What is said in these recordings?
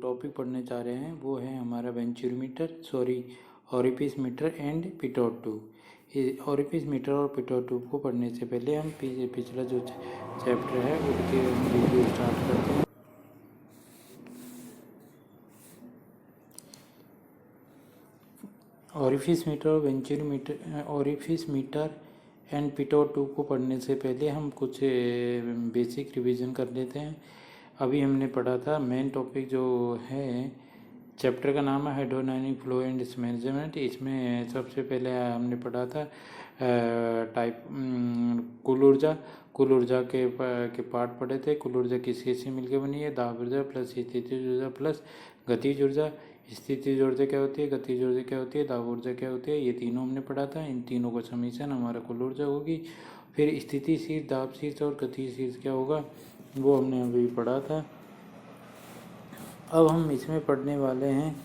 Topic पढ़ने जा रहे हैं वो है हमारा orifice meter and pitot tube. Orifice meter और पिटोट ट्यूब को पढ़ने से पहले हम पिछला जो चैप्टर है उसके रिव्यू स्टार्ट करते हैं। Orifice meter and pitot tube को पढ़ने से पहले हम कुछ बेसिक रिवीजन कर लेते हैं। अभी हमने पढ़ा था मेन टॉपिक जो है चैप्टर का नाम है hydrodynamic flow and it's management. इसमें सबसे पहले हमने पढ़ा था कुल ऊर्जा के पार्ट पढ़े थे। कुल ऊर्जा किस से मिलकर बनी है? दाब ऊर्जा प्लस स्थितिज ऊर्जा प्लस गतिज ऊर्जा। स्थितिज ऊर्जा क्या होती है, गतिज ऊर्जा क्या होती है, दाब ऊर्जा क्या होती है, ये तीनों हमने पढ़ा था। इन तीनों का समीशन हमारा कुल ऊर्जा होगी। फिर स्थिति शीर्ष, दाब शीर्ष और गति शीर्ष क्या होगा वो हमने अभी पढ़ा था। अब हम इसमें पढ़ने वाले हैं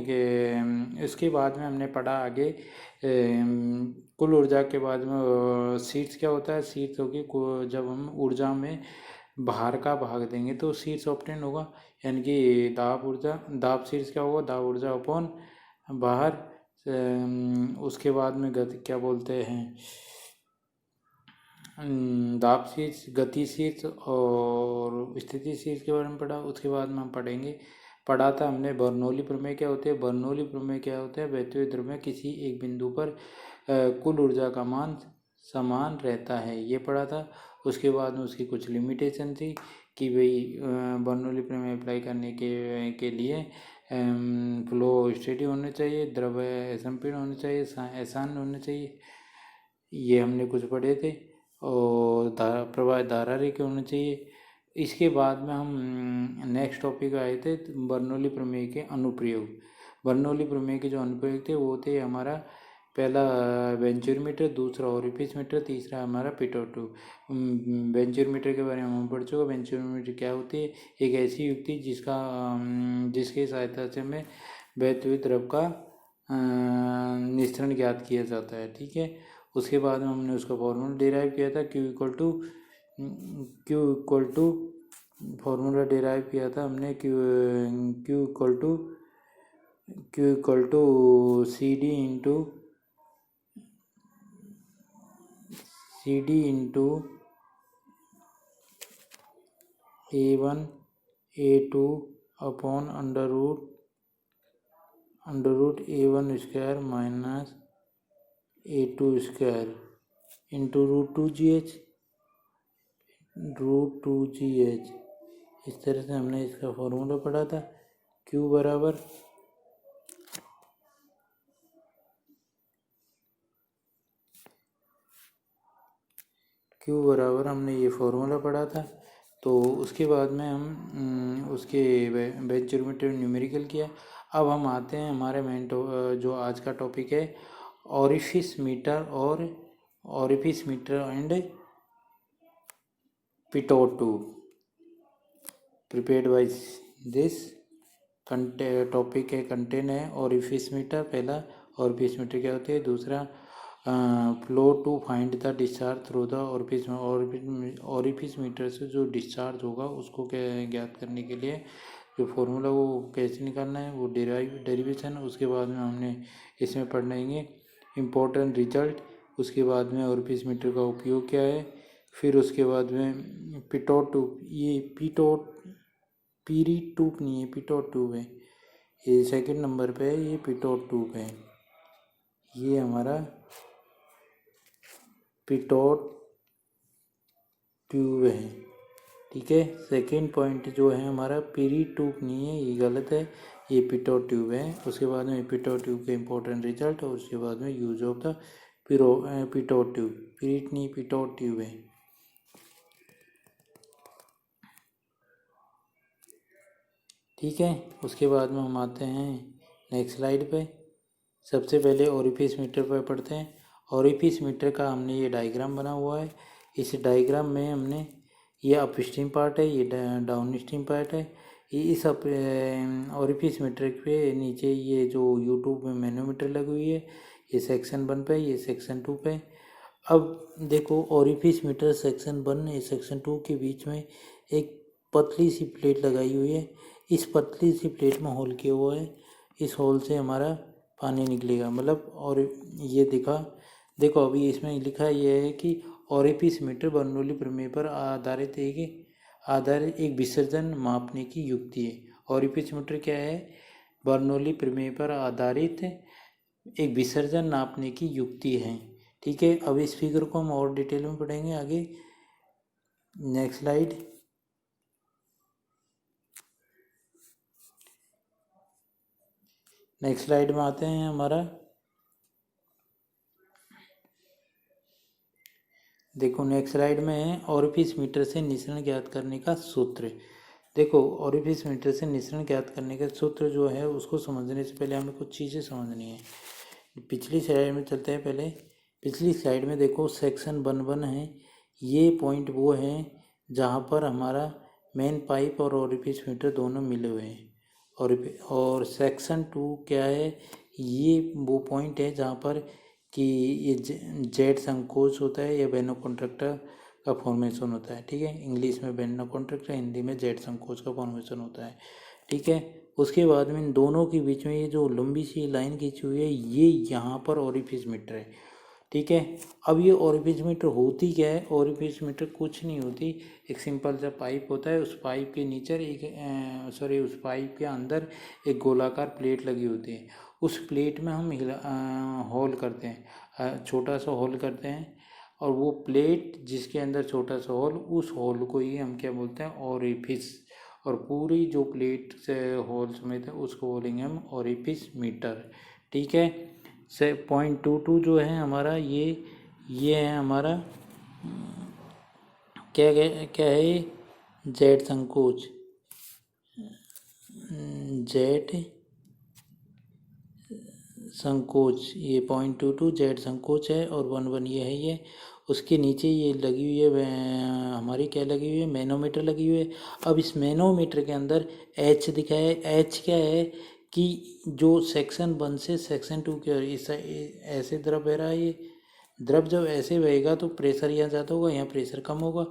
कि इसके बाद में हमने पढ़ा आगे कुल ऊर्जा के बाद में शीर्ष क्या होता है। शीर्ष होगी जब हम ऊर्जा में बाहर का भाग देंगे तो शीर्ष ऑप्टेन होगा, यानी कि दाब शीर्ष क्या होगा, दाब ऊर्जा अपॉन बाहर। उसके बाद में क्या बोलते हैं दाब शीर्ष, गति शीर्ष और स्थिति शीर्ष के बारे में पढ़ा। उसके बाद में हम पढ़ा था हमने बर्नौली प्रमेय क्या होते हैं। बर्नौली प्रमेय क्या होता है? बहते हुए द्रव में किसी एक बिंदु पर कुल ऊर्जा का मान समान रहता है, ये पढ़ा था। उसके बाद में उसकी कुछ लिमिटेशन थी कि भाई बर्नौली प्रमेय अप्लाई करने के लिए फ्लो स्टेडी होने चाहिए, द्रव असंपीर्ण होने चाहिए, आसान होने चाहिए, ये हमने कुछ पढ़े थे। और प्रवाह धारा रेखा होने चाहिए। इसके बाद में हम नेक्स्ट टॉपिक आए थे बर्नौली प्रमेय के अनुप्रयोग। बर्नौली प्रमेय के जो अनुप्रयोग थे वो थे हमारा पहला वेंचुर मीटर, दूसरा ओरिफिस मीटर, तीसरा हमारा पिटोट ट्यूब। वेंचुर मीटर के बारे में हम पढ़ चुके। वेंचुर मीटर क्या होती है? एक ऐसी युक्ति जिसकी सहायता से हमें बहते हुए द्रव का निस्तरण ज्ञात किया जाता है, ठीक है। उसके बाद में हमने उसका फॉर्मूला डिराइव किया था Q equal to formula derive किया था हमने Q equal to CD into A1 A2 upon under root A1 square minus A2 square into root 2GH। इस तरह से हमने इसका फॉर्मूला पढ़ा था। Q बराबर हमने ये फॉर्मूला पढ़ा था। तो उसके बाद में हम उसके वेंचुर मीटर न्यूमेरिकल किया। अब हम आते हैं हमारे मेन जो आज का टॉपिक है orifice meter and pitot tube. Prepared by this topic है कंटेन है ओरिफिस मीटर। पहला ओरिफिस मीटर क्या होती है, दूसरा flow to find the discharge through the orifice meter से जो डिस्चार्ज होगा उसको ज्ञात करने के लिए जो फॉर्मूला वो कैसे निकालना है वो डेरिवेशन। उसके बाद में हमने इसमें पढ़ेंगे इम्पोर्टेंट रिजल्ट। उसके बाद में ओरिफिस मीटर का उपयोग क्या है। फिर उसके बाद में पिटोट ट्यूब, ये पीरी ट्यूब नहीं है, पिटोट ट्यूब है, ये सेकंड नंबर पे है, ये पिटोट ट्यूब है, ये हमारा पिटोट ट्यूब है, ठीक है। सेकंड पॉइंट जो है हमारा पीरी ट्यूब नहीं है, ये गलत है, ये पिटोट ट्यूब है। उसके बाद में पिटोट ट्यूब के इम्पोर्टेंट रिजल्ट और उसके बाद में use of the pitot tube. पीरीट नहीं, पिटोट ट्यूब है, ठीक है। उसके बाद में हम आते हैं नेक्स्ट स्लाइड पे। सबसे पहले ओरिफिस मीटर पर पढ़ते हैं। ओरिफिस मीटर का हमने ये डायग्राम बना हुआ है। इस डायग्राम में हमने ये अप स्ट्रीम पार्ट है, ये डाउन स्ट्रीम पार्ट है। ये इस ओरिफिस मीटर पे नीचे ये जो यूट्यूब में मैनोमीटर लगी हुई है, ये सेक्शन 1 पे, ये सेक्शन 2 पे। अब देखो ओरिफिस मीटर सेक्शन 1 या सेक्शन 2 के बीच में एक पतली सी प्लेट लगाई हुई है। इस पतली सी प्लेट में होल किया हुआ है, इस होल से हमारा पानी निकलेगा, मतलब। और ये देखो अभी इसमें लिखा यह है कि ओरिफिस मीटर बर्नौली प्रमेय पर आधारित एक विसर्जन मापने की युक्ति है। ओरिफिस मीटर क्या है? बर्नौली प्रमेय पर आधारित एक विसर्जन नापने की युक्ति है। ठीक है, अब इस फिगर को हम और डिटेल में पढ़ेंगे आगे। Next slide. नेक्स्ट स्लाइड में आते हैं हमारा। देखो नेक्स्ट स्लाइड में है ओरिफिस मीटर से निसरण ज्ञात करने का सूत्र। देखो ओरिफिस मीटर से निसरण ज्ञात करने का सूत्र जो है उसको समझने से पहले हमें कुछ चीज़ें समझनी है। पिछली स्लाइड में चलते हैं पहले। पिछली स्लाइड में देखो सेक्शन 1 है, ये पॉइंट वो है जहाँ पर हमारा मेन पाइप और ओरिफिस मीटर दोनों मिले हुए हैं। और सेक्शन 2 क्या है? ये वो पॉइंट है जहाँ पर कि ये जेड संकोच होता है या बेनो कॉन्ट्रैक्टर का फॉर्मेशन होता है। ठीक है, इंग्लिश में बेनो कॉन्ट्रैक्टर, हिंदी में जेड संकोच का फॉर्मेशन होता है। ठीक है, उसके बाद में इन दोनों के बीच में ये जो लंबी सी लाइन खींची हुई है, ये यहाँ पर ओरिफिस मीटर है। ठीक है, अब ये ओरिफिस मीटर होती क्या है? ओरिफिस मीटर कुछ नहीं होती, एक सिंपल सा पाइप होता है। उस पाइप के नीचे उस पाइप के अंदर एक गोलाकार प्लेट लगी होती है। उस प्लेट में हम होल करते हैं, छोटा सा होल करते हैं। और वो प्लेट जिसके अंदर छोटा सा होल, उस होल को ही हम क्या बोलते हैं? ओरिफिस। और पूरी जो प्लेट से होल समेत है उसको बोलेंगे हम ओरिफिस मीटर। ठीक है, से 0.22 जो है हमारा ये है हमारा क्या है? जेड संकोच, जेड संकोच, ये 0.22 जेड संकोच है। और 1 ये है। ये उसके नीचे ये लगी हुई है हमारी क्या लगी हुई है? मैनोमीटर लगी हुई है। अब इस मैनोमीटर के अंदर एच दिखा है। एच क्या है कि जो सेक्शन 1 से सेक्शन 2 के इस ऐसे द्रव बह रहा है, ये द्रव जब ऐसे बहेगा तो प्रेशर यहाँ ज़्यादा होगा, यहाँ प्रेशर कम होगा।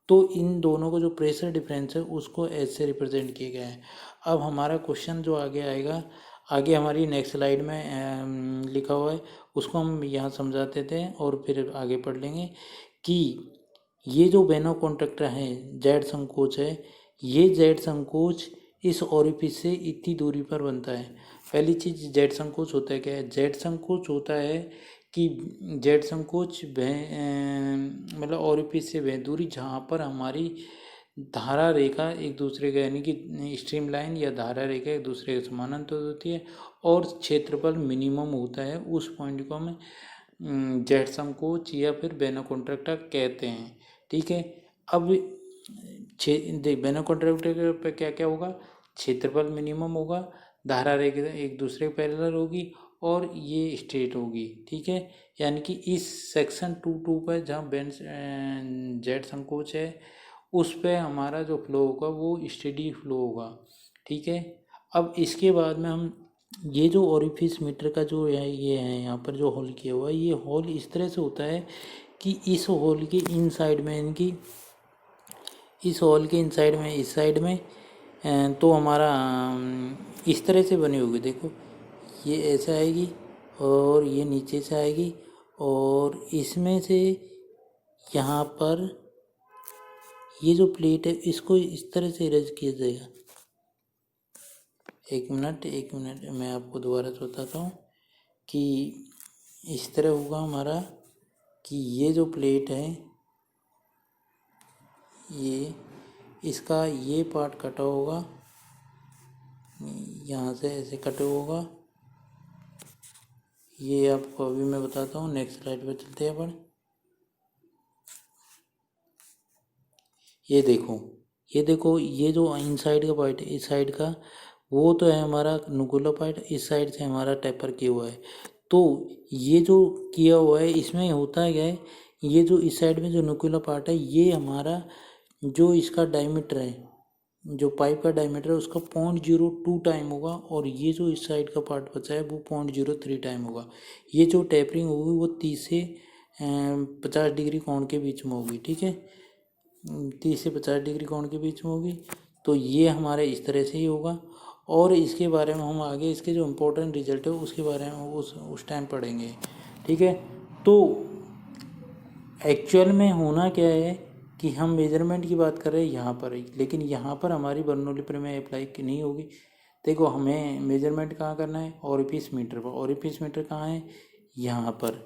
तो इन दोनों को जो प्रेशर डिफरेंस है उसको एच से रिप्रेजेंट किया गया है। अब हमारा क्वेश्चन जो आगे आएगा, आगे हमारी नेक्स्ट स्लाइड में लिखा हुआ है, उसको हम यहाँ समझा देते हैं और फिर आगे पढ़ लेंगे कि ये जो बेनो कॉन्ट्रैक्टर है, जेड संकोच है, ये जेड संकोच इस ओरिफिस से इतनी दूरी पर बनता है। पहली चीज़, जेड संकोच होता है क्या है? जेड संकोच होता है कि जेड संकोच मतलब ओरिफिस से वह दूरी जहाँ पर हमारी धारा रेखा एक दूसरे के, यानी कि स्ट्रीम लाइन या धारा रेखा एक दूसरे के समानांतर होती है और क्षेत्रफल मिनिमम होता है, उस पॉइंट को हम जेड संकोच या फिर बेनो कॉन्ट्रैक्टर कहते हैं। ठीक है, अब बेनो कॉन्ट्रैक्टर पे क्या क्या होगा? क्षेत्रफल मिनिमम होगा, धारा रेखा एक दूसरे के पैरेलल होगी और ये स्ट्रेट होगी। ठीक है, यानी कि इस सेक्शन 2 पर जहाँ जेड संकोच है उस पे हमारा जो फ्लो होगा वो स्टेडी फ्लो होगा। ठीक है, अब इसके बाद में हम ये जो ओरिफिस मीटर का जो है ये है यहाँ पर जो होल किया हुआ है, ये होल इस तरह से होता है कि इस होल के इन साइड में, इनकी इस होल के इन साइड में, इस साइड में तो हमारा इस तरह से बनी होगी। देखो ये ऐसे आएगी और ये नीचे से आएगी और इसमें से यहाँ पर ये जो प्लेट है इसको इस तरह से इरेज किया जाएगा। एक मिनट मैं आपको दोबारा बताता हूँ कि इस तरह होगा हमारा कि ये जो प्लेट है ये, इसका ये पार्ट कटा होगा, यहाँ से ऐसे कटा होगा। ये आपको अभी मैं बताता हूँ। नेक्स्ट स्लाइड पर चलते हैं अपन। ये देखो ये जो इनसाइड का पार्ट है, इस साइड का वो तो है हमारा नुकुलर पार्ट, इस साइड से हमारा टेपर किया हुआ है। तो ये जो किया हुआ है इसमें होता क्या है, ये जो इस साइड में जो नुकुलर पार्ट है ये हमारा जो इसका डायमीटर है, जो पाइप का डायमीटर है उसका 0.02 टाइम होगा, और ये जो इस साइड का पार्ट बचा है वो 0.03 टाइम होगा। ये जो टेपरिंग होगी वो 30 से 50 डिग्री कोण के बीच में होगी, ठीक है, 30 से 50 डिग्री कोण के बीच में होगी। तो ये हमारे इस तरह से ही होगा, और इसके बारे में हम आगे इसके जो इम्पोर्टेंट रिजल्ट है उसके बारे में उस टाइम पढ़ेंगे, ठीक है। तो एक्चुअल में होना क्या है कि हम मेजरमेंट की बात कर रहे हैं यहाँ पर ही, लेकिन यहाँ पर हमारी बर्नौली प्रमेय अप्लाई नहीं होगी। देखो हमें मेजरमेंट कहाँ करना है, ऑरिफिस मीटर पर। ऑरिफिस मीटर कहाँ है, यहाँ पर।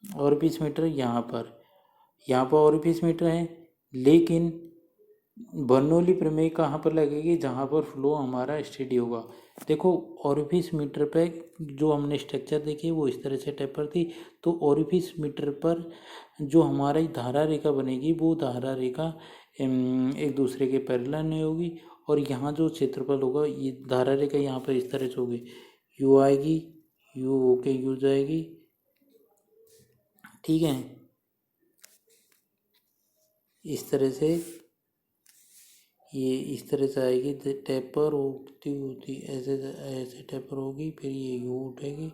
ऑरिफिस मीटर यहाँ पर ऑरिफिस मीटर है, लेकिन बर्नौली प्रमेय कहाँ पर लगेगी, जहाँ पर फ्लो हमारा स्टडी होगा। देखो ऑरिफिस मीटर पे जो हमने स्ट्रक्चर देखी वो इस तरह से टेपर थी। तो ऑरिफिस मीटर पर जो हमारी धारा रेखा बनेगी वो धारा रेखा एक दूसरे के पैरेलल नहीं होगी, और यहाँ जो क्षेत्रफल होगा ये धारा रेखा यहाँ पर इस तरह से होगी, यू आएगी, यू होके यू जाएगी, ठीक है, इस तरह से ये इस तरह से आएगी, टेपर होती ऐसे ऐसे टेपर होगी, फिर ये यू उठेगी,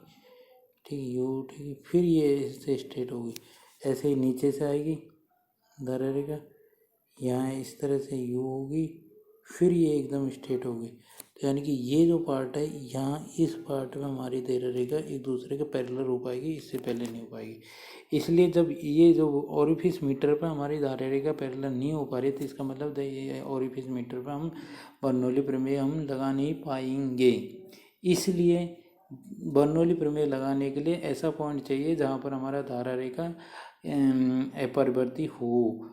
ठीक, यू उठेगी, फिर ये ऐसे स्ट्रेट होगी, ऐसे ही नीचे से आएगी धारा रेखा, यहाँ इस तरह से यू होगी, फिर ये एकदम स्ट्रेट होगी। तो यानी कि ये जो पार्ट है यहाँ इस पार्ट में हमारी धारा रेखा एक दूसरे के पैरेलल हो पाएगी, इससे पहले नहीं हो पाएगी। इसलिए जब ये जो ऑरिफिस मीटर पर हमारी धारा रेखा पैरेलल नहीं हो पा रही, तो इसका मतलब ये ऑरिफिस मीटर पर हम बर्नौली प्रमेय हम लगा नहीं पाएंगे। इसलिए बर्नौली प्रमेय लगाने के लिए ऐसा पॉइंट चाहिए जहाँ पर हमारा धारा रेखा अपरिवर्ती हो,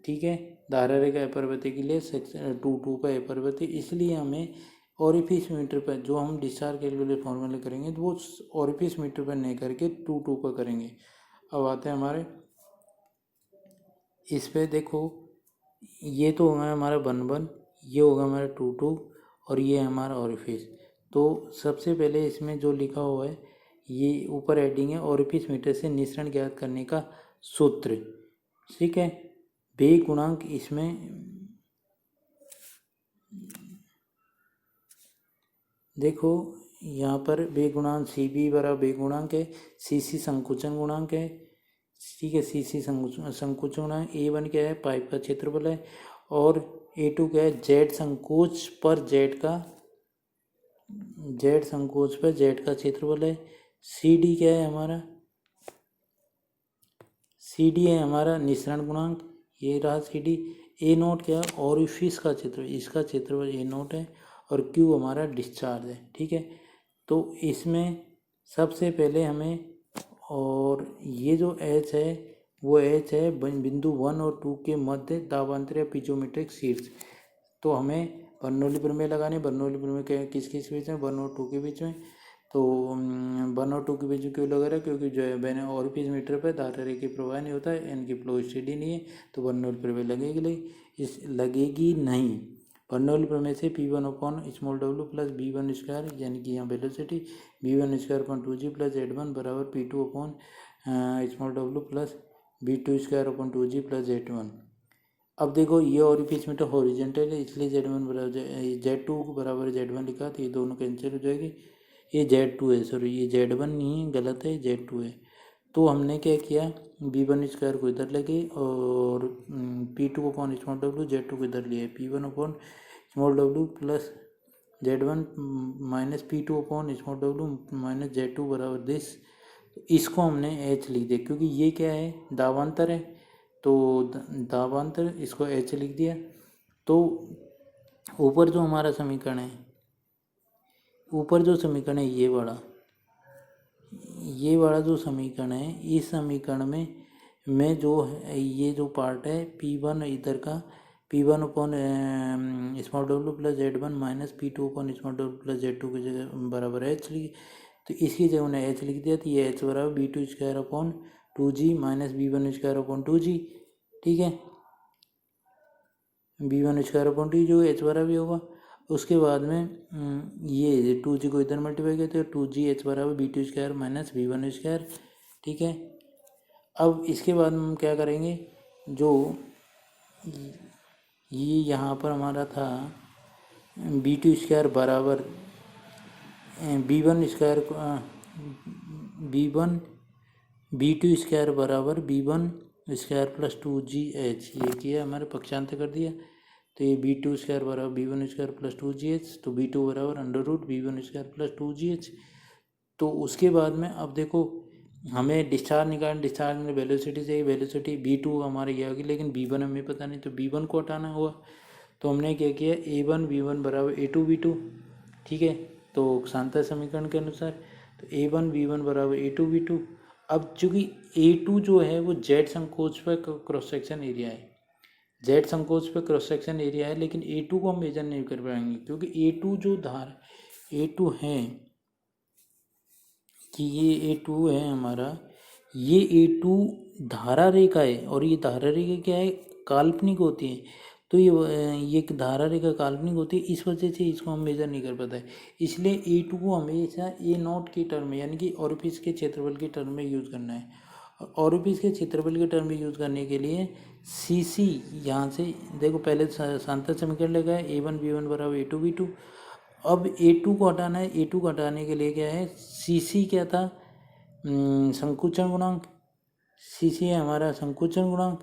ठीक है। धारा रेखा अपरिवर्ती के लिए सेक्शन 2 पर अपरिवर्ती, इसलिए हमें ऑरिफिस मीटर पर जो हम डिस्चार्ज कैलकुलेट फॉर्मूले करेंगे तो वो ऑरिफिस मीटर पर नहीं करके 2 पर करेंगे। अब आते हैं हमारे इस पे, देखो ये तो होगा हमारा 1 ये होगा हमारा 2 और ये हमारा ऑरिफिस। तो सबसे पहले इसमें जो लिखा हुआ है ये ऊपर हेडिंग है, ऑरिफिस मीटर से निःसरण ज्ञात करने का सूत्र, ठीक है। वेग गुणांक इसमें देखो यहाँ पर वेग गुणांक सी बी बराबर वेग गुणांक है, सी सी संकुचन गुणांक है, ठीक है, सी सी संकुचन गुणांक, A1 क्या है, पाइप का क्षेत्रफल है, और A2 क्या है, जेड संकोच पर जेड का क्षेत्रफल है। सी डी क्या है हमारा, सी डी है हमारा निःसरण गुणांक, ये रहा सी डी। ए नोट क्या है, ऑरिफिस का क्षेत्र, इसका क्षेत्रफल ए नोट है, और क्यू हमारा डिस्चार्ज है, ठीक है। तो इसमें सबसे पहले हमें, और ये जो एच है वो एच है बिंदु 1 और 2 के मध्य दाबांतर या पिजोमेट्रिक शीर्ष। तो हमें बर्नौली प्रमेय लगाने, बर्नौली प्रमेय के किस बीच में, 1 और 2 के बीच में। तो 1 और 2 के बीच में क्यों लगा रहा है, क्योंकि जो है मैंने ऑरिफिस मीटर पर धारा रेखा प्रवाह नहीं होता है, इनकी फ्लो स्टडी नहीं है, तो बर्नौली प्रमेय लगेगी नहीं। बर्नौली प्रमेय से P1 upon small w plus B1 square, यानी कि यहाँ velocity V1 square upon 2G plus Z1 बराबर P2 upon small w plus B2 square upon 2G plus Z1। अब देखो ये ऑरिफिस मीटर हॉरिजेंटल है, इसलिए Z1 बराबर Z2 बराबर Z1 लिखा, तो ये दोनों कैंसिल हो जाएगी। ये Z2 है, सॉरी ये Z1 नहीं है, गलत है, Z2 है। तो हमने क्या किया, B1 स्क्वायर को इधर लगे, और P2 upon small w Z2 को इधर लिए, P1 upon small w plus Z1 minus P2 upon small w minus Z2 बराबर दिस। तो इसको हमने H लिख दिया, क्योंकि ये क्या है, दावांतर है, तो दावांतर, इसको H लिख दिया। तो ऊपर जो हमारा समीकरण है, ऊपर जो समीकरण है ये वाला जो समीकरण है, इस समीकरण में जो है ये जो पार्ट है P1 इधर का, P1 upon small w plus Z1 minus P2 upon small w plus Z2 की जगह बराबर H लिख, तो इसकी जगह उन्हें H लिख दिया, तो ये H बराबर B2 square upon 2G minus B1 square upon 2G, ठीक है, B1 स्क्वायर अपॉन 2 जो H बराबर भी होगा। उसके बाद में ये 2G को इधर मल्टीप्लाई किया तो 2G H बराबर B2 square minus B1 square, ठीक है। अब इसके बाद हम क्या करेंगे, जो ये यहाँ पर हमारा था B2 स्क्वायर बराबर B1 स्क्वायर B2 स्क्वायर बराबर B1 स्क्वायर प्लस 2GH, ये किया हमारे पक्षांतर कर दिया। तो ये B2 स्क्वायर बराबर B1 स्क्वायर प्लस 2GH, तो B2 बराबर under root B1 square plus 2GH। तो उसके बाद में अब देखो हमें डिस्चार्ज निकालना, डिस्चार्ज में वेलोसिटी चाहिए, वेलोसिटी B2 हमारे ये आ गई, लेकिन B1 हमें पता नहीं, तो B1 को हटाना हुआ। तो हमने क्या किया, A1 B1 बराबर A2 B2, ठीक है। तो शांता समीकरण के अनुसार तो A1 B1 बराबर A2 B2। अब चूंकि A2 जो है वो जेड संकोच पर क्रॉस सेक्शन एरिया है, जेड संकोच पर क्रॉस सेक्शन एरिया है, लेकिन A2 को हम मेजर नहीं कर पाएंगे क्योंकि A2 जो धार A2 है कि ये A2 है हमारा, ये A2 धारा रेखा है, और ये धारा रेखा क्या है, काल्पनिक होती है। तो ये धारा रेखा काल्पनिक होती है, इस वजह से इसको हम मेजर नहीं कर पाता है। इसलिए A2 को हमेशा A0 की टर्म में, यानी कि ऑरिफिस के क्षेत्रफल की टर्म में यूज़ करना है। और ऑरिफिस के क्षेत्रफल की टर्म में यूज़ करने के लिए CC यहाँ से देखो, पहले शांता समीकरण लगा है A1 B1 बराबर A2 B2। अब A2 को हटाना है, A2 को हटाने के लिए क्या है, CC क्या था, संकुचन गुणांक। CC है हमारा संकुचन गुणांक,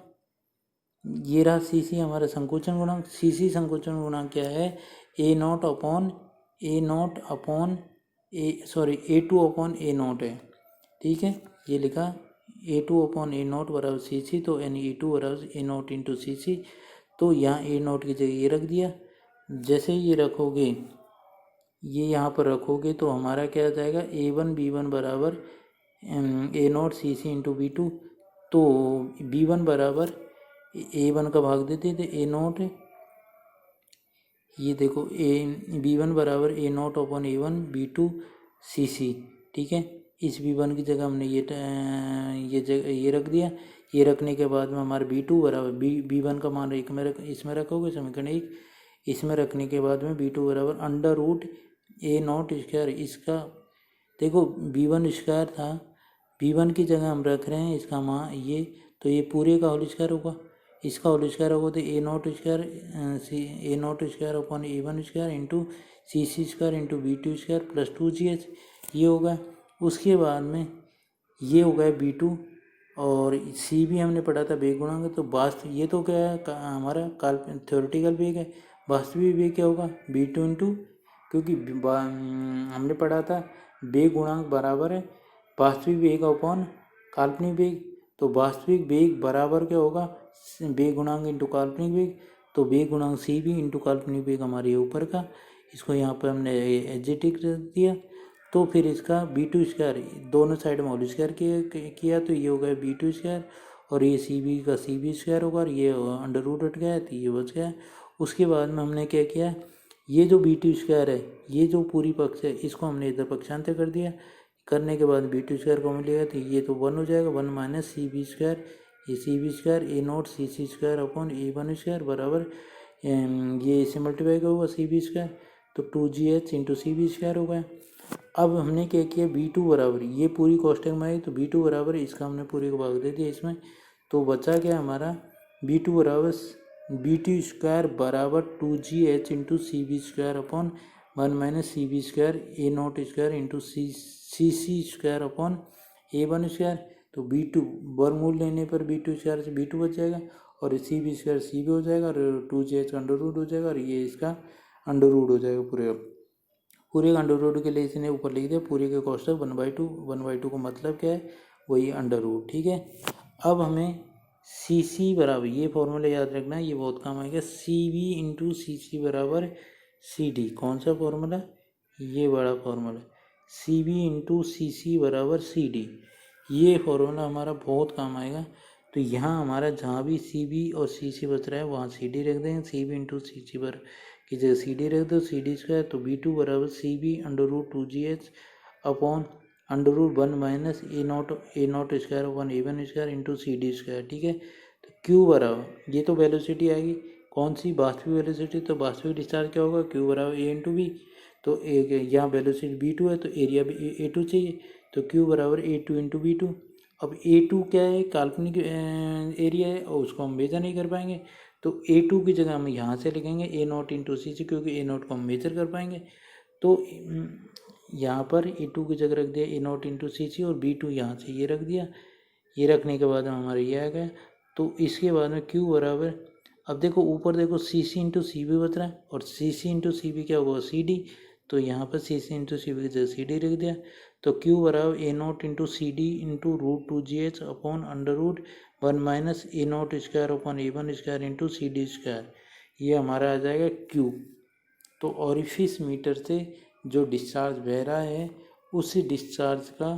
ये रहा CC हमारा संकुचन गुणांक। CC संकुचन गुणांक क्या है, A0 upon A2 upon A0 है, ठीक है। ये लिखा A2 अपॉन A0 बराबर CC, तो यानी A2 बराबर A0 इंटू CC। तो यहाँ A0 की जगह ये रख दिया। जैसे ये रखोगे, ये यहाँ पर रखोगे तो हमारा क्या आ जाएगा, A1 B1 बराबर A0 CC इंटू B2। तो B1 बराबर A1 का भाग देते थे A0, ये देखो B1 बराबर A0 upon A1 B2 CC, ठीक है। इस B1 की जगह हमने ये रख दिया। ये रखने के बाद में हमारा B2 बराबर B1 का मान इसमें रखोगे समीकरण 1, इसमें रखने के बाद में B2 बराबर अंडर रूट A0 स्क्वायर, इसका देखो B1 स्क्वायर था, B1 की जगह हम रख रहे हैं इसका मान ये, तो ये पूरे का होल स्क्वायर होगा, इसका होल स्क्वायर होगा तो A0 square upon A1 square into CC square into B2 square plus 2GH, ये होगा। उसके बाद में ये हो गया B2, और C भी हमने पढ़ा था वेग गुणांक। तो वास्तव ये तो क्या है हमारा थ्योरेटिकल वेग है, वास्तविक वेग क्या होगा B2 इंटू, क्योंकि हमने पढ़ा था वेग गुणांक बराबर है वास्तविक वेग अपॉन काल्पनिक वेग। तो वास्तविक वेग बराबर क्या होगा, वेग गुणांक इंटू काल्पनिक वेग। तो वेग गुणांक C भी इंटू काल्पनिक वेग हमारे ऊपर का, इसको यहाँ पर हमने एडजेक्टिव दिया। तो फिर इसका B2 स्क्वायर दोनों साइड में होल स्क्वायर किया तो ये हो गया B2 स्क्वायर, और ये CB का CB स्क्वायर होगा, और ये अंडर रूट हट गया तो ये बच गया। उसके बाद में हमने क्या किया, ये जो B2 स्क्वायर है, ये जो पूरी पक्ष है, इसको हमने इधर पक्षांतर कर दिया। करने के बाद B2 स्क्वायर को मिलेगा तो ये तो 1 हो जाएगा, 1 माइनस CB स्क्वायर, ये CB square A0 CC square upon A1 square बराबर ये इसे मल्टीप्लाई होगा CB स्क्वायर, तो 2GH इंटू CB स्क्वायर हो गया। अब हमने क्या किया, B2 बराबर ये पूरी कॉस्टिंग में आई, तो B2 बराबर इसका हमने पूरी को भाग दे दिया इसमें, तो बचा क्या हमारा B2 बराबर B2 स्क्वायर बराबर 2GH into CB square upon 1 minus CB square A0 square into CC square upon A1 square. तो B2 वर्गमूल लेने पर B2 स्क्वायर से B2 बच जाएगा, और CB स्क्वायर CB हो जाएगा, और 2GH का अंडर रूट हो जाएगा, और ये इसका अंडर रूट हो जाएगा पूरे का अंडर रूट के लिए इसने ऊपर लिख दिया पूरे के कोष्टक 1/2 का मतलब क्या है, वही अंडर रूट, ठीक है। अब हमें CC बराबर ये फॉर्मूला याद रखना है, ये बहुत काम आएगा, CB इंटू CC बराबर CD। कौन सा फॉर्मूला, ये बड़ा फॉर्मूला CB इंटू CC बराबर CD, ये फॉर्मूला हमारा बहुत काम आएगा। तो यहाँ हमारा जहाँ भी CB और CC बच रहा है वहाँ CD रख देंगे, CB इंटू CC पर की जगह CD रख दो, CD स्क्वायर। तो B2 बराबर CB under root 2GH upon under root 1 minus A0 square upon A1 square into CD square, ठीक है। तो Q बराबर ये तो वेलोसिटी आएगी, कौन सी वास्तविक वेलोसिटी, तो वास्तविक डिस्चार्ज क्या होगा, Q बराबर A इंटू B। तो यहाँ वेलोसिटी B2 है तो एरिया भी A2 चाहिए, तो Q बराबर A2 इंटू B2। अब A2 क्या है, काल्पनिक एरिया है और उसको हम मेजर नहीं कर पाएंगे, तो तो A2 की जगह हम यहाँ से लिखेंगे A0 इंटू CC, क्योंकि A0 को हम मेजर कर पाएंगे। तो यहाँ पर A2 की जगह रख दिया A0 इंटू CC और B2 यहाँ से ये रख दिया। ये रखने के बाद हमारा ये आ गया। तो इसके बाद में Q बराबर, अब देखो ऊपर देखो CC इंटू CB बच रहा है, और CC इंटू CB क्या होगा CD, तो यहाँ पर CC इंटू CB की जगह CD रख दिया। तो Q बराबर A0 into CD into root 2GH upon under root 1 minus A0 square upon A1 square into CD square, ये हमारा आ जाएगा Q। तो ऑरिफिस मीटर से जो डिस्चार्ज बह रहा है उस डिस्चार्ज का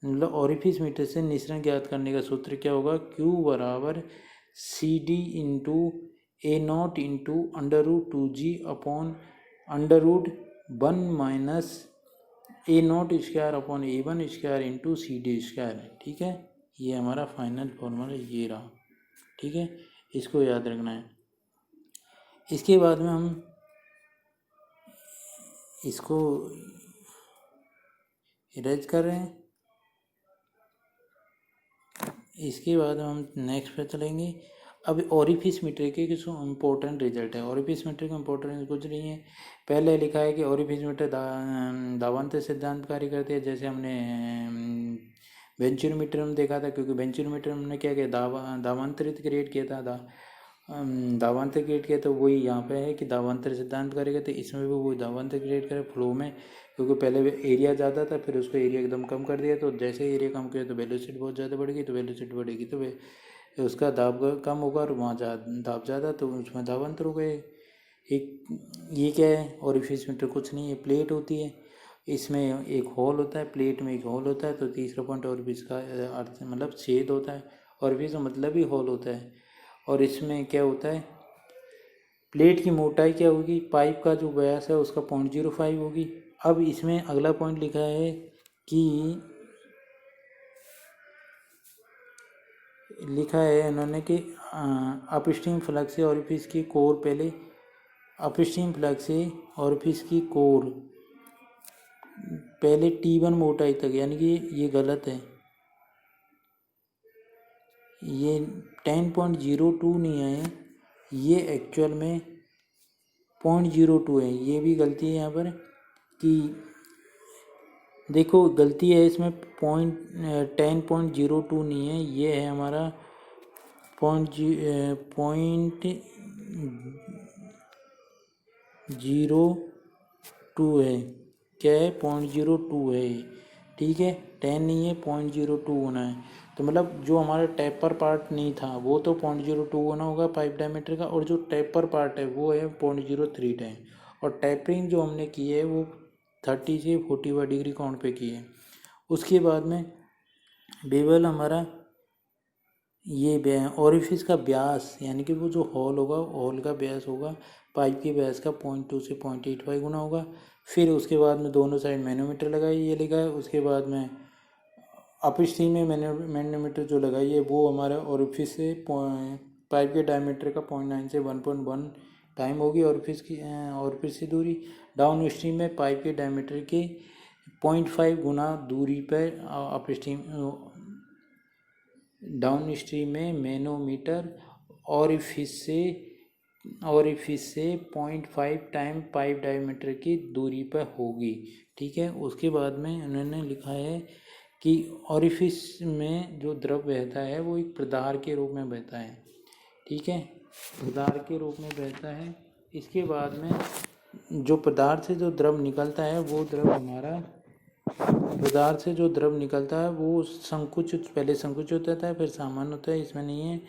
मतलब ऑरिफिस मीटर से निसरण ज्ञात करने का सूत्र क्या होगा, Q बराबर CD into A0 into under root 2G upon under root 1 minus A0 square upon A1 square into CD square. ठीक है, ये हमारा फाइनल फॉर्मूला ये रहा। ठीक है, इसको याद रखना है। इसके बाद में हम इसको इरेज कर रहे हैं। इसके बाद हम नेक्स्ट पे चलेंगे। अब ऑरिफिस मीटर के कुछ इम्पोर्टेंट रिजल्ट है। ऑरिफिस मीटर का इम्पोर्टेंट कुछ नहीं है। पहले लिखा है कि ऑरिफिस मीटर दावांतर सिद्धांत कार्य करते हैं, जैसे हमने वेंचुरोमीटर में देखा था, क्योंकि वेंचुरोमीटर में हमने क्या किया, दावांतरित क्रिएट किया था, दावांतर क्रिएट किया। तो वही यहाँ पे है कि दावांतर सिद्धांत कार्य करते, इसमें भी वही दावांतर क्रिएट करे फ्लो में, क्योंकि पहले एरिया ज़्यादा था, फिर उसको एरिया एकदम कम कर दिया। तो जैसे एरिया कम किया तो वेलोसिटी बहुत ज़्यादा बढ़ेगी, तो वेलोसिटी बढ़ेगी तो उसका दाब कम होगा, और वहाँ दाब ज़्यादा तो उसमें दाबांतर हो गए। एक ये क्या है, ऑरिफिस मीटर कुछ नहीं है, प्लेट होती है, इसमें एक होल होता है, प्लेट में एक होल होता है। तो तीसरा पॉइंट ऑरिफिस का अर्थ मतलब छेद होता है, ऑरिफिस का मतलब ही होल होता है। और इसमें क्या होता है, प्लेट की मोटाई क्या होगी, पाइप का जो व्यास है उसका 0.05 होगी। अब इसमें अगला पॉइंट लिखा है कि लिखा है इन्होंने कि अपस्ट्रीम फ्लक्स से ऑरिफिस की कोर पहले, अपस्ट्रीम फ्लक्स से ऑरिफिस की कोर पहले T1 मोटाई तक, यानी कि ये गलत है, ये 10.02 नहीं है, ये एक्चुअल में 0.02 है। ये भी गलती है यहाँ पर कि देखो गलती है इसमें, 10.02 नहीं है, ये है हमारा 0.02 है। क्या है, 0.02 है। ठीक है, 10 नहीं है, 0.02 होना है। तो मतलब जो हमारा टेपर पार्ट नहीं था वो तो 0.02 होना होगा पाइप डायमीटर का, और जो टेपर पार्ट है वो है 0.03 है। और टेपरिंग जो हमने की है वो 30 से 45 डिग्री कोण पे की है। उसके बाद में बेवल हमारा ये ऑरिफिस का व्यास, यानी कि वो जो होल होगा, होल का व्यास होगा पाइप के व्यास का 0.2 से 0.85 गुना होगा। फिर उसके बाद में दोनों साइड मैनोमीटर लगाई, ये लिखा है। उसके बाद में अपस्ट्रीम में मैनोमीटर जो लगाई है वो हमारा ऑरिफिस से पाइप के डायमीटर का 0.9 से 1.1 टाइम होगी ऑरिफिस की दूरी। डाउन स्ट्रीम में पाइप के डायमीटर के 0.5 गुना दूरी पर अपस्ट्रीम, डाउन स्ट्रीम में मैनोमीटर ऑरिफिस से 0.5 टाइम पाइप डायमीटर की दूरी पर होगी। ठीक है, उसके बाद में उन्होंने लिखा है कि ऑरिफिस में जो द्रव बहता है वो एक प्रदार के रूप में बहता है। ठीक है, प्रदार के रूप में बहता है। इसके बाद में जो पदार्थ से जो द्रव निकलता है वो द्रव हमारा, पदार्थ से जो द्रव निकलता है वो संकुचित, पहले संकुचित होता है फिर सामान्य होता है, इसमें नहीं है।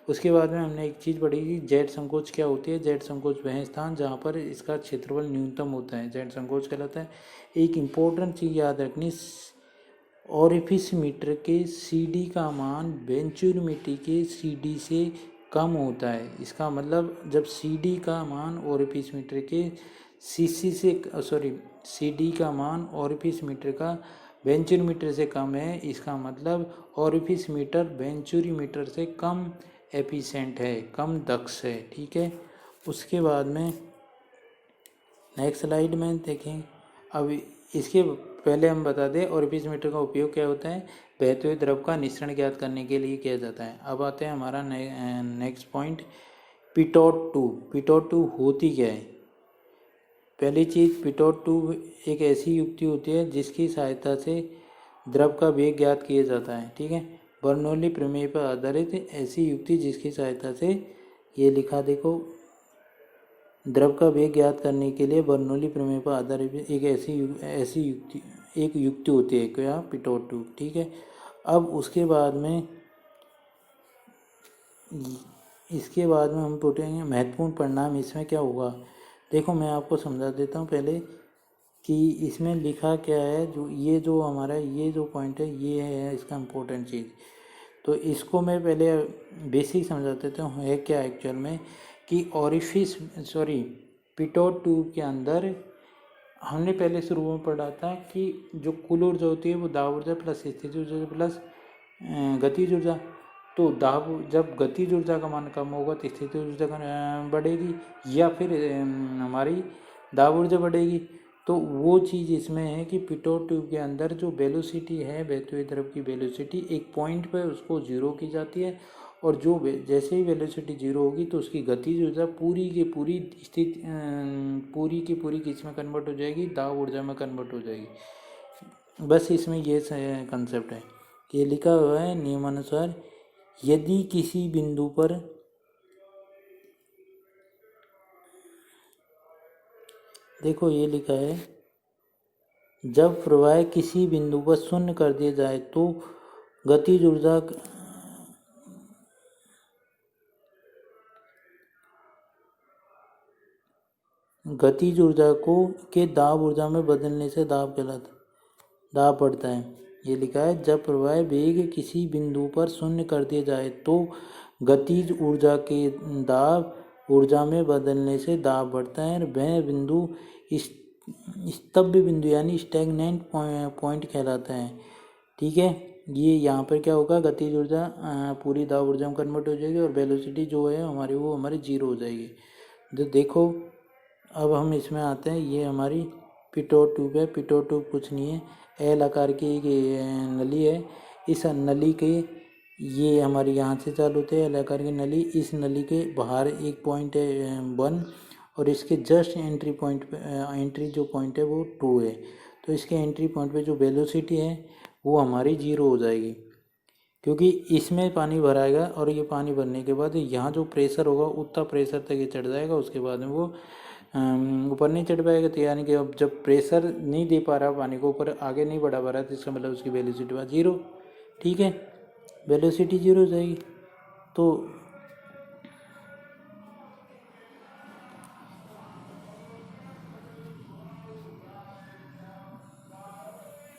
उसके बाद में हमने एक चीज़ पढ़ी कि जेट संकोच क्या होती है। जेट संकोच वह स्थान जहाँ पर इसका क्षेत्रफल न्यूनतम होता है, जेट संकोच कहलाता है। एक इम्पोर्टेंट चीज़ याद रखनी, ऑरिफिस मीटर के CD का मान वेंचुरोमीटर के CD से कम होता है। इसका मतलब जब CD का मान ऑरिफिस मीटर के CD का मान ऑरिफिस मीटर का वेंचुरोमीटर से कम है, इसका मतलब ऑरिफिस मीटर वेंचुरोमीटर से कम एफिशिएंट है, कम दक्ष है। ठीक है, उसके बाद में नेक्स्ट स्लाइड में देखें। अब इसके पहले हम बता दें ऑरिफिस मीटर का उपयोग क्या होता है, बहते हुए द्रव का निसरण ज्ञात करने के लिए किया जाता है। अब आते हैं हमारा नेक्स्ट पॉइंट, पिटोट ट्यूब होती क्या है? पहली चीज़, पिटोट ट्यूब एक ऐसी युक्ति होती है जिसकी सहायता से द्रव का वेग ज्ञात किया जाता है। ठीक है, बर्नौली प्रमेय पर आधारित ऐसी युक्ति जिसकी सहायता से, ये लिखा देखो, द्रव का वेग ज्ञात करने के लिए बर्नौली प्रमेय पर आधारित एक ऐसी युक्ति होती है क्या? Pitot tube. ठीक है, अब उसके बाद में हम पूछेंगे महत्वपूर्ण परिणाम इसमें क्या होगा। देखो मैं आपको समझा देता हूँ पहले कि इसमें लिखा क्या है। जो हमारा ये जो पॉइंट है ये है इसका इम्पोर्टेंट चीज़। तो इसको मैं पहले बेसिक समझा देता हूँ है क्या एक्चुअल में, कि पिटोट ट्यूब के अंदर हमने पहले शुरू में पढ़ा था कि जो कुल ऊर्जा होती है वो दाब ऊर्जा प्लस स्थितिज ऊर्जा प्लस गतिज ऊर्जा। तो जब गतिज ऊर्जा का मान कम होगा तो स्थितिज ऊर्जा बढ़ेगी या फिर हमारी दाब ऊर्जा बढ़ेगी। तो वो चीज़ इसमें है कि पिटोट ट्यूब के अंदर जो वेलोसिटी है, बहते हुए द्रव की वेलोसिटी, एक पॉइंट पर उसको जीरो की जाती है, और जो जैसे ही वेलोसिटी जीरो होगी तो उसकी गतिज ऊर्जा पूरी की पूरी किस में कन्वर्ट हो जाएगी? दाब ऊर्जा में कन्वर्ट हो जाएगी। बस इसमें ये कंसेप्ट है। ये लिखा हुआ है नियमानुसार, यदि किसी बिंदु पर देखो ये लिखा है, जब प्रवाह किसी बिंदु पर शून्य कर दिया जाए तो गतिज ऊर्जा को के दाब ऊर्जा में बदलने से दाब बढ़ता है। ये लिखा है, जब प्रवाह वेग किसी बिंदु पर शून्य कर दिया जाए तो गतिज ऊर्जा के दाब ऊर्जा में बदलने से दाब बढ़ता है। वह बिंदु स्तब्ध बिंदु यानी स्टैग्नेंट पॉइंट कहलाता है। ठीक है, ये यहाँ पर क्या होगा, गतिज ऊर्जा पूरी दाब ऊर्जा में कन्वर्ट हो जाएगी और वेलोसिटी जो है हमारी जीरो हो जाएगी। तो देखो अब हम इसमें आते हैं, ये हमारी पिटोट ट्यूब है। पिटोट ट्यूब कुछ नहीं है, एल आकार की एक नली है। इस नली के ये हमारी यहाँ से चालू होते हैं एल आकार की नली। इस नली के बाहर एक पॉइंट है 1 और इसके जस्ट एंट्री जो पॉइंट है वो 2 है। तो इसके एंट्री पॉइंट पे जो वेलोसिटी है वो हमारी जीरो हो जाएगी, क्योंकि इसमें पानी भराएगा और ये पानी भरने के बाद यहाँ जो प्रेशर होगा उतना प्रेशर तक ये चढ़ जाएगा। उसके बाद में वो ऊपर नहीं चढ़ पाएगा। तो यानी कि अब जब प्रेशर नहीं दे पा रहा पानी को ऊपर, आगे नहीं बढ़ा पा रहा, तो इसका मतलब उसकी वेलोसिटी हुआ जीरो। ठीक है, वेलोसिटी जीरो हो जाएगी। तो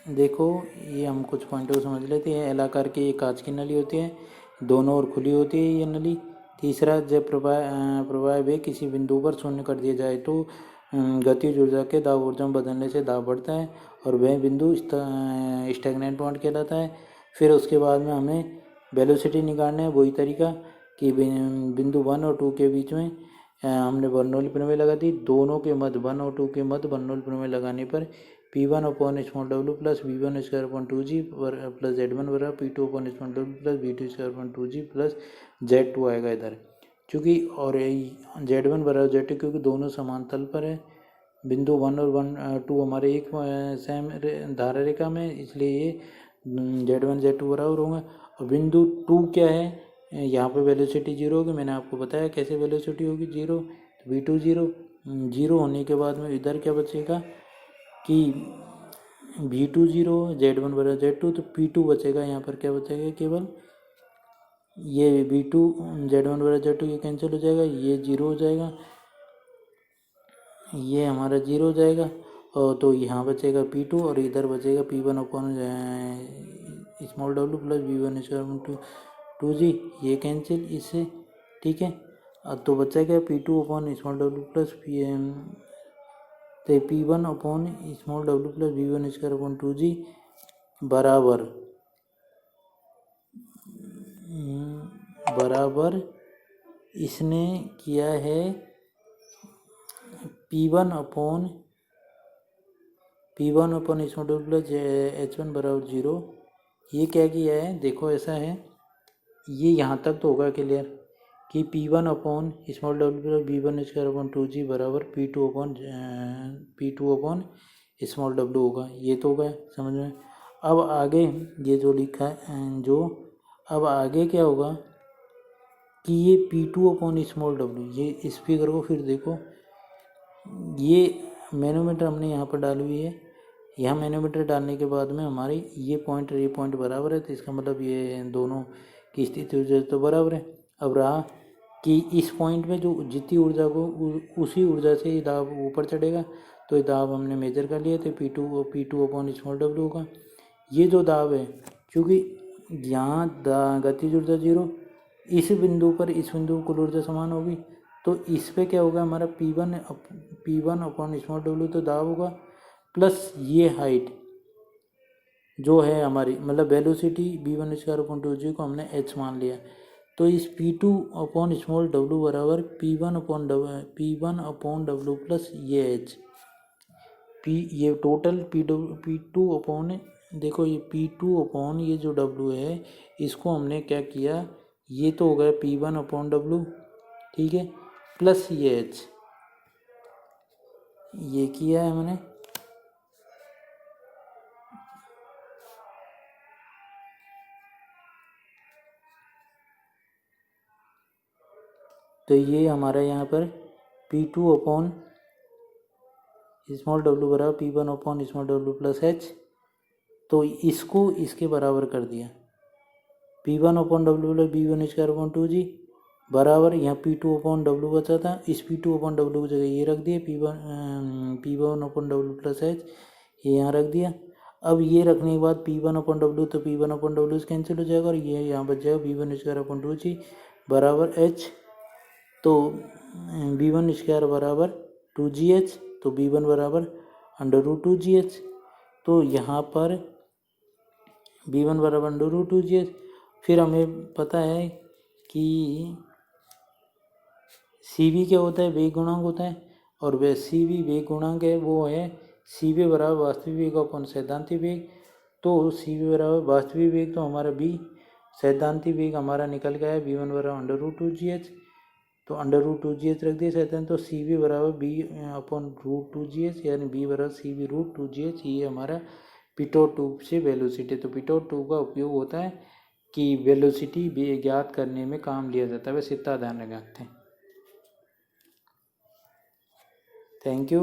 देखो ये हम कुछ पॉइंट को समझ लेते हैं। एल आकार की एक कांच की नली होती है, दोनों ओर खुली होती है ये नली। तीसरा, जब प्रवाह वेग किसी बिंदु पर शून्य कर दिया जाए तो गतिज ऊर्जा के दाब ऊर्जा में बदलने से दाब बढ़ता है और वह बिंदु स्टैग्नेंट पॉइंट कहलाता है। फिर उसके बाद में हमें वेलोसिटी निकालना है, वही तरीका कि बिंदु 1 और 2 के बीच में हमने बर्नौली प्रमेय लगा दी। दोनों के मध्य 1 और 2 के मध्य बर्नौली प्रमेय लगाने पर P1 upon small w plus V1 square upon 2G plus Z1 बराबर P2 upon small w plus V2 square upon 2G plus Z2 आएगा इधर, क्योंकि और Z1 बराबर Z2 क्योंकि दोनों समान तल पर है। बिंदु 1 और 2 हमारे एक सेम धारा रेखा में, इसलिए ये Z1 Z2 बराबर होंगे। और बिंदु 2 क्या है, यहाँ पे वेलोसिटी जीरो होगी। मैंने आपको बताया कैसे वेलोसिटी होगी जीरो, तो V2 जीरो होने के बाद में इधर क्या बचेगा कि V2 जीरो, Z1 बराबर Z2, तो P2 बचेगा। यहाँ पर क्या बचेगा, केवल ये V2 Z1 बराबर Z2 ये कैंसिल हो जाएगा, ये जीरो हो जाएगा, ये हमारा जीरो हो जाएगा। और तो यहाँ बचेगा P2 और इधर बचेगा P1 upon small w plus V1 square 2G, ये कैंसिल इससे। ठीक है, अब तो बचेगा P2 upon small w plus P1 upon small w plus V1 square upon 2G बराबर इसने किया है P1 upon small w plus H1 बराबर 0। ये क्या किया है, देखो ऐसा है, ये यहाँ तक तो होगा क्लियर, कि P1 upon small W plus V1² upon 2G बराबर P2 अपॉन स्मॉल डब्ल्यू होगा। ये तो हो गया समझ में। अब आगे ये जो लिखा है अब आगे क्या होगा कि ये P2 अपॉन स्मॉल डब्ल्यू, ये इस फिगर को फिर देखो, ये मैनोमीटर हमने यहाँ पर डाली हुई है। यहाँ मैनोमीटर डालने के बाद में हमारी ये पॉइंट बराबर है, तो इसका मतलब ये दोनों की स्थिति ऊर्जा तो बराबर है। अब रहा कि इस पॉइंट में जो जितनी ऊर्जा को उसी ऊर्जा से ये दाब ऊपर चढ़ेगा, तो ये दाब हमने मेजर कर लिए थे P2 अपॉन स्मॉल डब्ल्यू का। ये जो दाब है, क्योंकि यहाँ गतिज ऊर्जा 0, इस बिंदु पर इस बिंदु कुल ऊर्जा समान होगी, तो इस पे क्या होगा हमारा P1 अपॉन स्मॉल डब्ल्यू तो दाब होगा, प्लस ये हाइट जो है हमारी मतलब वेलोसिटी V1² अपॉन 2G को हमने h मान लिया। तो इस P2 अपॉन स्मॉल डब्ल्यू बराबर P1 अपॉन डब्ल्यू प्लस ये h, ये टोटल P2 अपॉन, देखो ये P2 अपॉन ये जो W है, इसको हमने क्या किया, ये तो हो गया P1 अपॉन डब्ल्यू, ठीक है, प्लस ये h, ये किया है हमने। तो ये हमारा यहाँ पर P2 अपॉन स्मॉल डब्ल्यू बराबर P1 upon small W plus h, तो इसको इसके बराबर कर दिया। P1 upon W plus V1² upon 2G बराबर, यहाँ P2 अपॉन डब्ल्यू बचा था, इस P2 अपॉन डब्ल्यू की जगह ये रख दिए, P1 upon W plus h ये यहाँ रख दिया। अब ये रखने के बाद P1 अपॉन डब्ल्यू, तो P1 अपॉन डब्ल्यू कैंसिल हो जाएगा और ये यहाँ बच जाएगा V1² अपॉन 2G बराबर h, तो V1² बराबर 2GH, तो V1 बराबर √2GH, तो यहाँ पर V1 बराबर √2GH। फिर हमें पता है कि CV क्या होता है, वेग गुणांक होता है, और वह CV वेग गुणांक है, वो है CV बराबर वास्तविक वेग अपॉन सैद्धांतिक वेग। तो CV बराबर वास्तविक वेग तो हमारा B, सैद्धांतिक वेग हमारा निकल गया है V1 बराबर √2GH, तो √2GH रख दिया सैद्धांतिक, तो CV बराबर B अपॉन √2GH, यानी B बराबर CV √2GH। ये हमारा पिटोट ट्यूब से वेलोसिटी, तो पिटोट ट्यूब का उपयोग होता है कि वेलोसिटी ज्ञात करने में काम लिया जाता है, बस इतना ध्यान रखते हैं। Thank you.